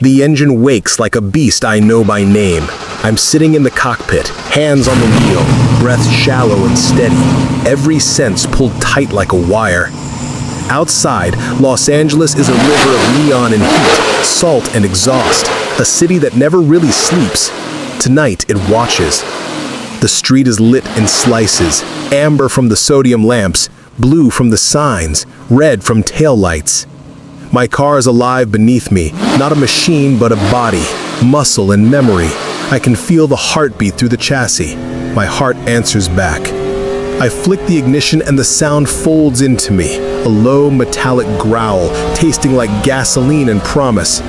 The engine wakes like a beast I know by name. I'm sitting in the cockpit, hands on the wheel, breath shallow and steady, every sense pulled tight like a wire. Outside, Los Angeles is a river of neon and heat, salt and exhaust, a city that never really sleeps. Tonight, it watches. The street is lit in slices, amber from the sodium lamps, blue from the signs, red from taillights. My car is alive beneath me, not a machine but a body, muscle and memory. I can feel the heartbeat through the chassis. My heart answers back. I flick the ignition and the sound folds into me, a low metallic growl, tasting like gasoline and promise.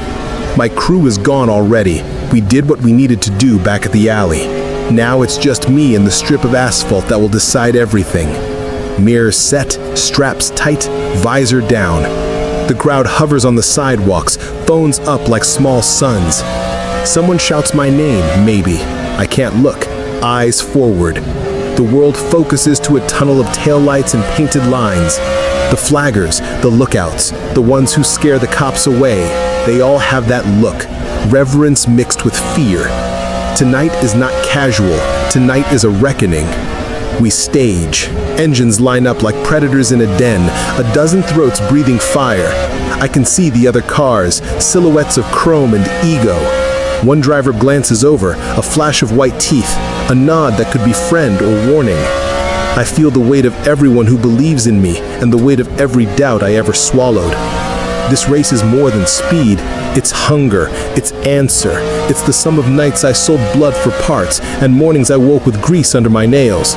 My crew is gone already. We did what we needed to do back at the alley. Now it's just me and the strip of asphalt that will decide everything. Mirrors set, straps tight, visor down. The crowd hovers on the sidewalks, phones up like small suns. Someone shouts my name, maybe. I can't look. Eyes forward. The world focuses to a tunnel of taillights and painted lines. The flaggers, the lookouts, the ones who scare the cops away, they all have that look, reverence mixed with fear. Tonight is not casual. Tonight is a reckoning. We stage. Engines line up like predators in a den, a dozen throats breathing fire. I can see the other cars, silhouettes of chrome and ego. One driver glances over, a flash of white teeth, a nod that could be friend or warning. I feel the weight of everyone who believes in me and the weight of every doubt I ever swallowed. This race is more than speed. It's hunger, it's answer. It's the sum of nights I sold blood for parts and mornings I woke with grease under my nails.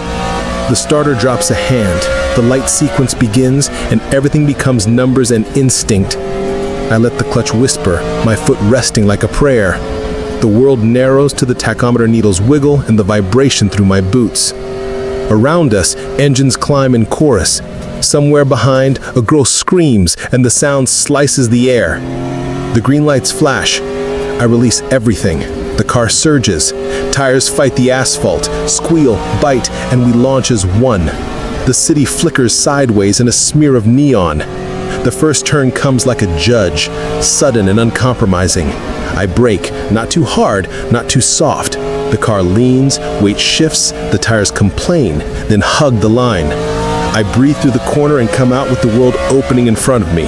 The starter drops a hand, the light sequence begins, and everything becomes numbers and instinct. I let the clutch whisper, my foot resting like a prayer. The world narrows to the tachometer needles wiggle and the vibration through my boots. Around us, engines climb in chorus. Somewhere behind, a girl screams and the sound slices the air. The green lights flash. I release everything. The car surges. Tires fight the asphalt, squeal, bite, and we launch as one. The city flickers sideways in a smear of neon. The first turn comes like a judge, sudden and uncompromising. I brake, not too hard, not too soft. The car leans, weight shifts, the tires complain, then hug the line. I breathe through the corner and come out with the world opening in front of me.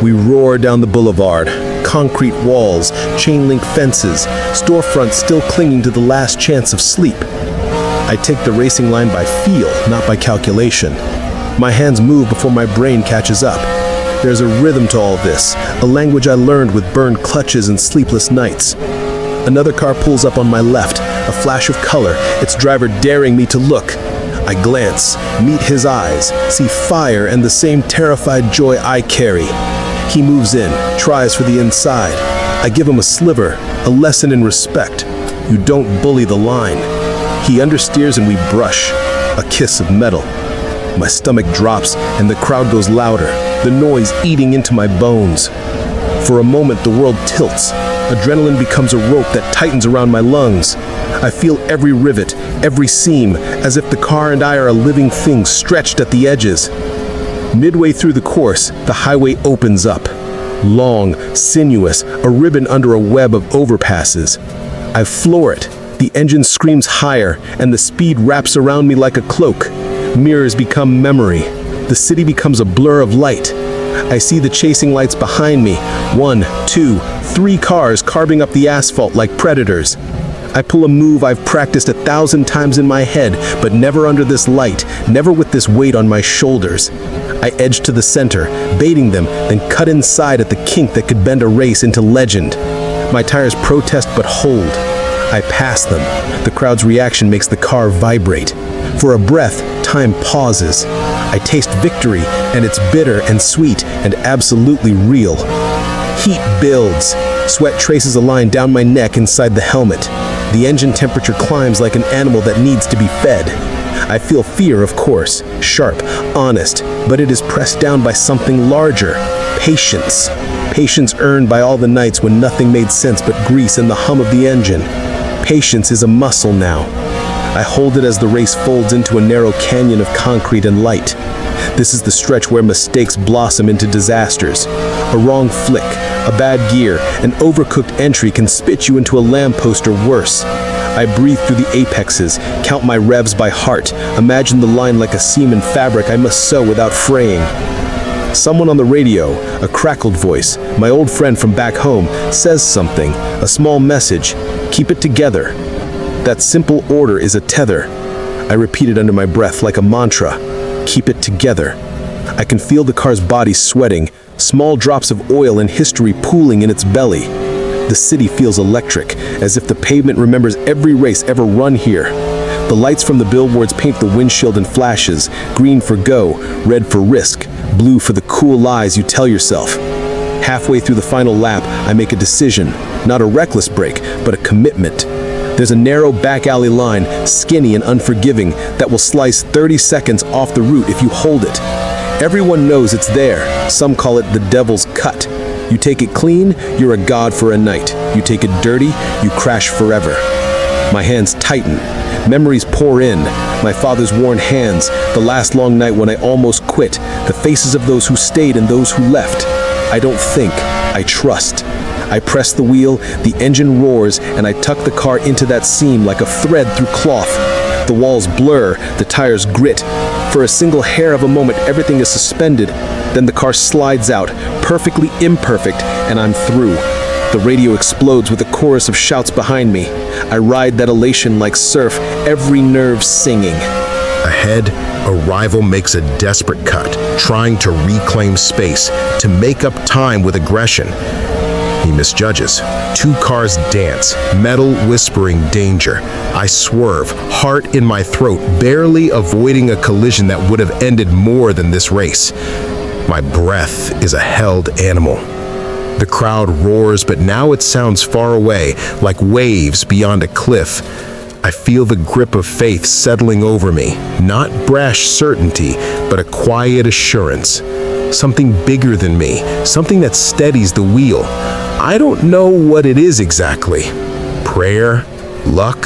We roar down the boulevard, concrete walls, chain-link fences, storefronts still clinging to the last chance of sleep. I take the racing line by feel, not by calculation. My hands move before my brain catches up. There's a rhythm to all this, a language I learned with burned clutches and sleepless nights. Another car pulls up on my left, a flash of color, its driver daring me to look. I glance, meet his eyes, see fire and the same terrified joy I carry. He moves in, tries for the inside. I give him a sliver, a lesson in respect. You don't bully the line. He understeers and we brush, a kiss of metal. My stomach drops and the crowd goes louder, the noise eating into my bones. For a moment, the world tilts. Adrenaline becomes a rope that tightens around my lungs. I feel every rivet, every seam, as if the car and I are a living thing stretched at the edges. Midway through the course, the highway opens up. Long, sinuous, a ribbon under a web of overpasses. I floor it. The engine screams higher, and the speed wraps around me like a cloak. Mirrors become memory. The city becomes a blur of light. I see the chasing lights behind me. 1, 2, 3 cars carving up the asphalt like predators. I pull a move I've practiced 1,000 times in my head, but never under this light, never with this weight on my shoulders. I edge to the center, baiting them, then cut inside at the kink that could bend a race into legend. My tires protest but hold. I pass them. The crowd's reaction makes the car vibrate. For a breath, time pauses. I taste victory, and it's bitter and sweet and absolutely real. Heat builds. Sweat traces a line down my neck inside the helmet. The engine temperature climbs like an animal that needs to be fed. I feel fear, of course, sharp, honest, but it is pressed down by something larger. Patience. Patience earned by all the nights when nothing made sense but grease and the hum of the engine. Patience is a muscle now. I hold it as the race folds into a narrow canyon of concrete and light. This is the stretch where mistakes blossom into disasters. A wrong flick, A bad gear, an overcooked entry can spit you into a lamppost or worse. I breathe through the apexes, count my revs by heart, imagine the line like a seam in fabric I must sew without fraying. Someone on the radio, a crackled voice, my old friend from back home, says something, a small message. Keep it together. That simple order is a tether. I repeat it under my breath like a mantra. Keep it together. I can feel the car's body sweating, small drops of oil and history pooling in its belly. The city feels electric, as if the pavement remembers every race ever run here. The lights from the billboards paint the windshield in flashes, green for go, red for risk, blue for the cool lies you tell yourself. Halfway through the final lap, I make a decision, not a reckless break, but a commitment. There's a narrow back alley line, skinny and unforgiving, that will slice 30 seconds off the route if you hold it. Everyone knows it's there. Some call it the devil's cut. You take it clean, you're a god for a night. You take it dirty, you crash forever. My hands tighten. Memories pour in. My father's worn hands, the last long night when I almost quit, the faces of those who stayed and those who left. I don't think, I trust. I press the wheel, the engine roars, and I tuck the car into that seam like a thread through cloth. The walls blur, the tires grit. For a single hair of a moment, everything is suspended. Then the car slides out, perfectly imperfect, and I'm through. The radio explodes with a chorus of shouts behind me. I ride that elation like surf, every nerve singing. Ahead, a rival makes a desperate cut, trying to reclaim space, to make up time with aggression. He misjudges. Two cars dance, metal whispering danger. I swerve, heart in my throat, barely avoiding a collision that would have ended more than this race. My breath is a held animal. The crowd roars, but now it sounds far away, like waves beyond a cliff. I feel the grip of faith settling over me, not brash certainty, but a quiet assurance. Something bigger than me, something that steadies the wheel. I don't know what it is exactly. Prayer, luck,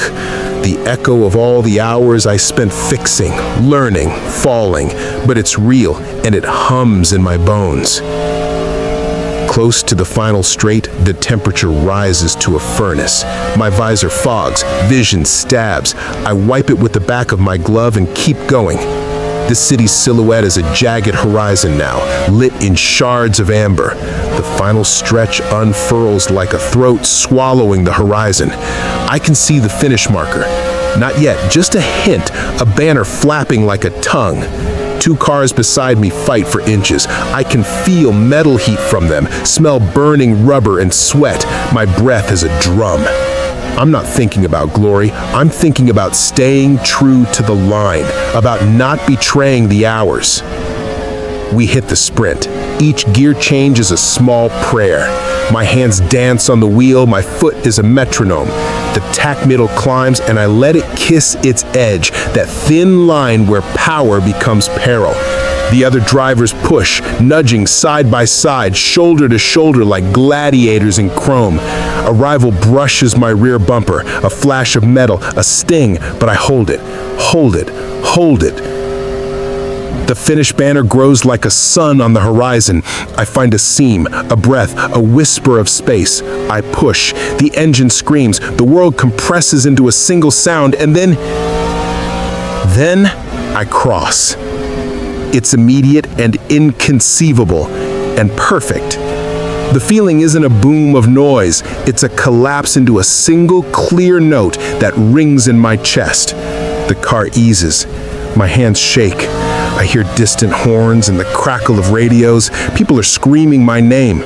the echo of all the hours I spent fixing, learning, falling, but it's real and it hums in my bones. Close to the final straight, the temperature rises to a furnace. My visor fogs, vision stabs. I wipe it with the back of my glove and keep going. This city's silhouette is a jagged horizon now, lit in shards of amber. The final stretch unfurls like a throat swallowing the horizon. I can see the finish marker. Not yet, just a hint, a banner flapping like a tongue. Two cars beside me fight for inches. I can feel metal heat from them, smell burning rubber and sweat. My breath is a drum. I'm not thinking about glory. I'm thinking about staying true to the line, about not betraying the hours. We hit the sprint. Each gear change is a small prayer. My hands dance on the wheel, my foot is a metronome. The tachymeter climbs and I let it kiss its edge, that thin line where power becomes peril. The other drivers push, nudging side by side, shoulder to shoulder like gladiators in chrome. A rival brushes my rear bumper, a flash of metal, a sting, but I hold it, hold it, hold it. The finish banner grows like a sun on the horizon. I find a seam, a breath, a whisper of space. I push. The engine screams. The world compresses into a single sound, and then I cross. It's immediate and inconceivable and perfect. The feeling isn't a boom of noise. It's a collapse into a single clear note that rings in my chest. The car eases. My hands shake. I hear distant horns and the crackle of radios. People are screaming my name.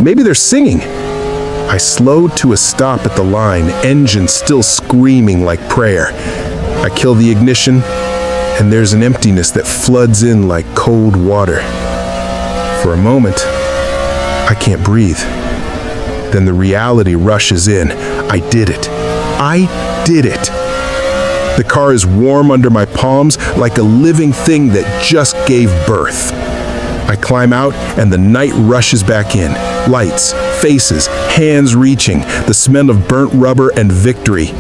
Maybe they're singing. I slowed to a stop at the line, engine still screaming like prayer. I kill the ignition, and there's an emptiness that floods in like cold water. For a moment, I can't breathe. Then the reality rushes in. I did it. I did it. The car is warm under my palms like a living thing that just gave birth. I climb out and the night rushes back in. Lights, faces, hands reaching, the smell of burnt rubber and victory.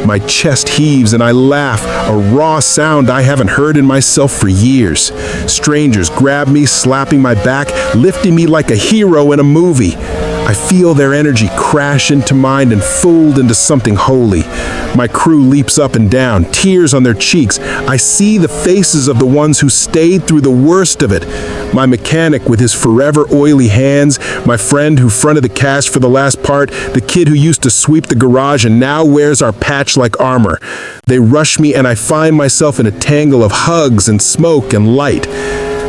My chest heaves and I laugh, a raw sound I haven't heard in myself for years. Strangers grab me, slapping my back, lifting me like a hero in a movie. I feel their energy crash into mine and fold into something holy. My crew leaps up and down, tears on their cheeks. I see the faces of the ones who stayed through the worst of it. My mechanic with his forever oily hands, my friend who fronted the cast for the last part, the kid who used to sweep the garage and now wears our patch like armor. They rush me and I find myself in a tangle of hugs and smoke and light.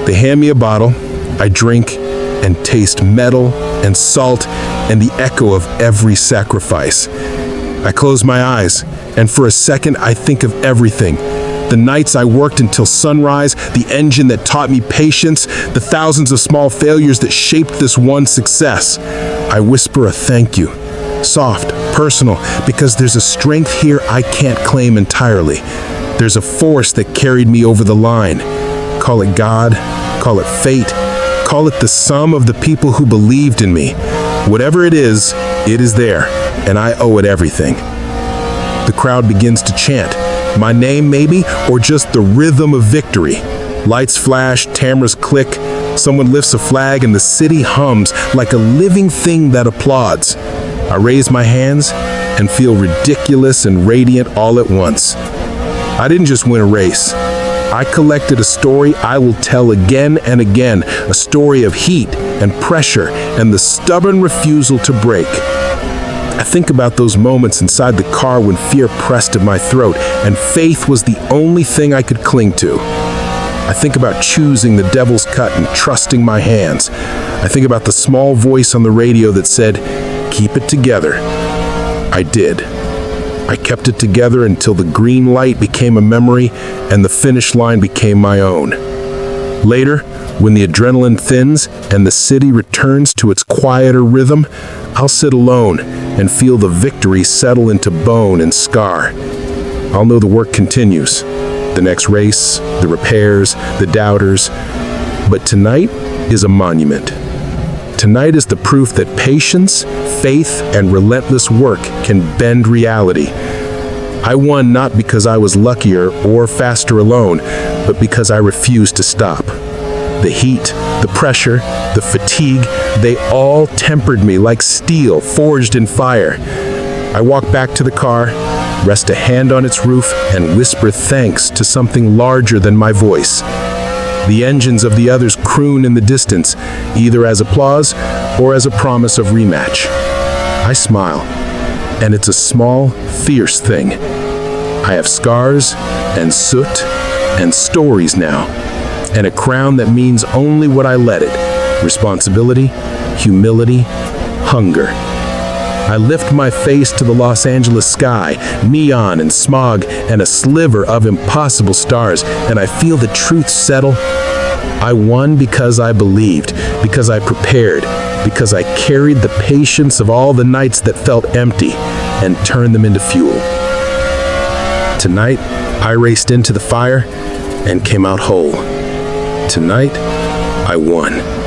They hand me a bottle. I drink and taste metal and salt and the echo of every sacrifice. I close my eyes, and for a second I think of everything. The nights I worked until sunrise, the engine that taught me patience, the thousands of small failures that shaped this one success. I whisper a thank you, soft, personal, because there's a strength here I can't claim entirely. There's a force that carried me over the line. Call it God, call it fate, call it the sum of the people who believed in me. Whatever it is there, and I owe it everything. The crowd begins to chant, my name maybe, or just the rhythm of victory. Lights flash, tameras click, someone lifts a flag, and the city hums like a living thing that applauds. I raise my hands and feel ridiculous and radiant all at once. I didn't just win a race. I collected a story I will tell again and again, a story of heat and pressure and the stubborn refusal to break. I think about those moments inside the car when fear pressed at my throat and faith was the only thing I could cling to. I think about choosing the devil's cut and trusting my hands. I think about the small voice on the radio that said, "Keep it together." I did. I kept it together until the green light became a memory and the finish line became my own. Later, when the adrenaline thins and the city returns to its quieter rhythm, I'll sit alone and feel the victory settle into bone and scar. I'll know the work continues. The next race, the repairs, the doubters. But tonight is a monument. Tonight is the proof that patience, faith, and relentless work can bend reality. I won not because I was luckier or faster alone, but because I refused to stop. The heat, the pressure, the fatigue, they all tempered me like steel forged in fire. I walk back to the car, rest a hand on its roof, and whisper thanks to something larger than my voice. The engines of the others croon in the distance, either as applause or as a promise of rematch. I smile, and it's a small, fierce thing. I have scars and soot and stories now, and a crown that means only what I let it. Responsibility, humility, hunger. I lift my face to the Los Angeles sky, neon and smog, and a sliver of impossible stars, and I feel the truth settle. I won because I believed, because I prepared, because I carried the patience of all the nights that felt empty and turned them into fuel. Tonight, I raced into the fire and came out whole. Tonight, I won.